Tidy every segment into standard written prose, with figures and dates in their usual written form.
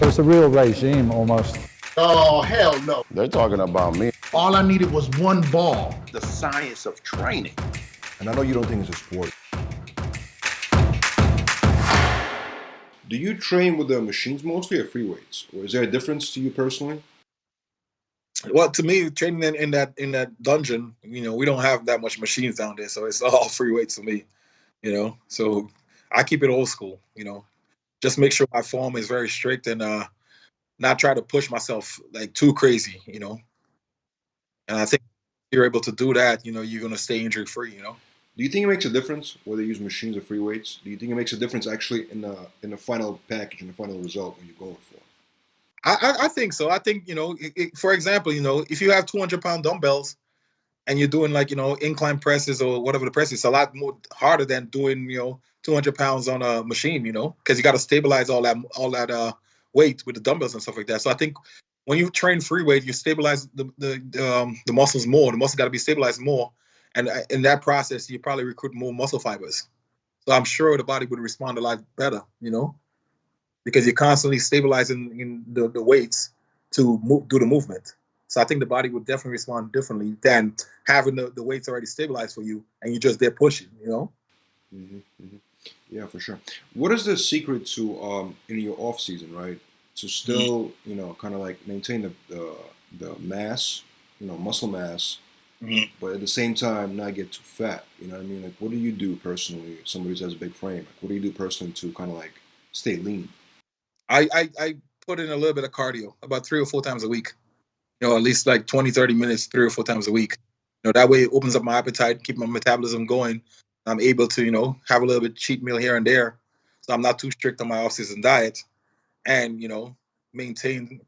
it's a real regime almost. Oh, hell no. They're talking about me. All I needed was one ball. The science of training. And I know you don't think it's a sport. Do you train with the machines mostly or free weights? Or is there a difference to you personally? Well, to me, training in that dungeon, we don't have that much machines down there, so it's all free weights for me, So I keep it old school, Just make sure my form is very strict and not try to push myself like too crazy, And I think if you're able to do that, you're gonna stay injury free, Do you think it makes a difference whether you use machines or free weights? Do you think it makes a difference actually in the final package, in the final result when you're going for? I think so. I think, for example, if you have 200-pound dumbbells and you're doing like, incline presses or whatever the press is, it's a lot more harder than doing, 200 pounds on a machine, because you got to stabilize all that weight with the dumbbells and stuff like that. So I think when you train free weight, you stabilize the muscles more. The muscles got to be stabilized more. And in that process, you probably recruit more muscle fibers. So I'm sure the body would respond a lot better, because you're constantly stabilizing in the weights to do the movement. So I think the body would definitely respond differently than having the weights already stabilized for you and you're just there pushing, Mm-hmm, mm-hmm. Yeah, for sure. What is the secret to in your off season, right? To still, kind of like maintain the mass, muscle mass, but at the same time not get too fat. You know what I mean? Like, what do you do personally? Somebody who has a big frame. Like, what do you do personally to kind of like stay lean? I put in a little bit of cardio about 3 or 4 times a week. At least like 20, 30 minutes, 3 or 4 times a week. That way it opens up my appetite, keep my metabolism going. I'm able to, have a little bit cheat meal here and there. So I'm not too strict on my off-season diet and, maintain,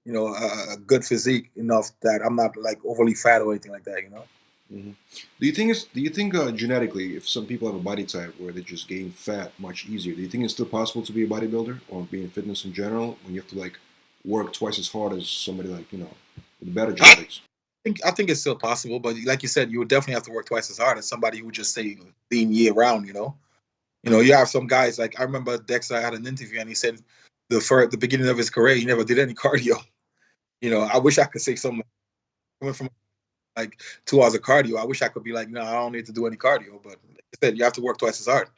a good physique enough that I'm not like overly fat or anything like that, Mm-hmm. Do you think genetically, if some people have a body type where they just gain fat much easier, do you think it's still possible to be a bodybuilder or be in fitness in general when you have to like work twice as hard as somebody like, with better genetics? I think it's still possible, but like you said, you would definitely have to work twice as hard as somebody who just stay lean year round, You have some guys, like I remember Dexter had an interview and he said the beginning of his career, he never did any cardio. I wish I could say something coming from like 2 hours of cardio. I wish I could be like, no, I don't need to do any cardio. But like I said, you have to work twice as hard,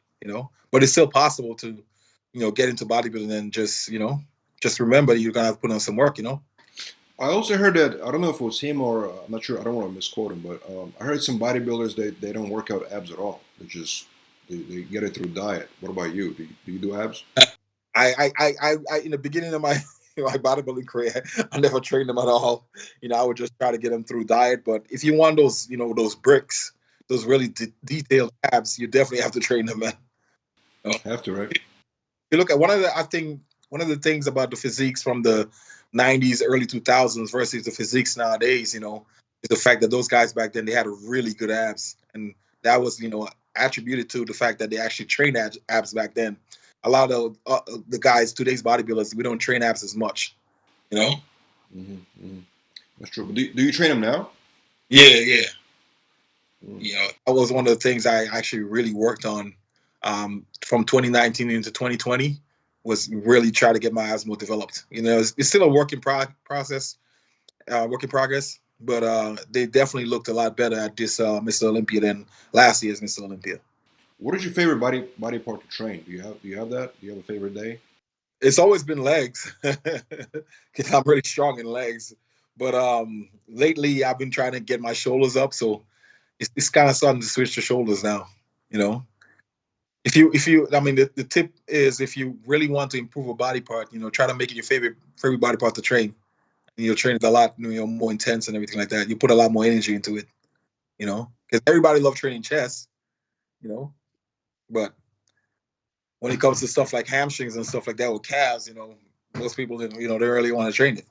But it's still possible to, get into bodybuilding and just remember you're gonna have to put on some work, I also heard that, I don't know if it was him or, I'm not sure, I don't want to misquote him, but I heard some bodybuilders, they don't work out abs at all. They get it through diet. What about you? Do you do abs? I in the beginning of my my bodybuilding career, I never trained them at all. I would just try to get them through diet. But if you want those, those bricks, those really detailed abs, you definitely have to train them, man. Have to, right? You look at one of the things about the physiques from the 90s, early 2000s versus the physiques nowadays, is the fact that those guys back then, they had really good abs. And that was, attributed to the fact that they actually trained abs back then. A lot of the guys, today's bodybuilders, we don't train abs as much, Mm-hmm, mm-hmm. That's true. But do you train them now? Yeah. That was one of the things I actually really worked on from 2019 into 2020 was really try to get my abs more developed. It's still a work in progress, but they definitely looked a lot better at this Mr. Olympia than last year's Mr. Olympia. What is your favorite body part to train? Do you have that? Do you have a favorite day? It's always been legs, because I'm really strong in legs. But lately, I've been trying to get my shoulders up, so it's kind of starting to switch to shoulders now. If you, I mean, the tip is if you really want to improve a body part, try to make it your favorite body part to train. And you'll train it a lot, more intense and everything like that. You put a lot more energy into it, because everybody loves training chest, but when it comes to stuff like hamstrings and stuff like that with calves, most people, they really want to train it.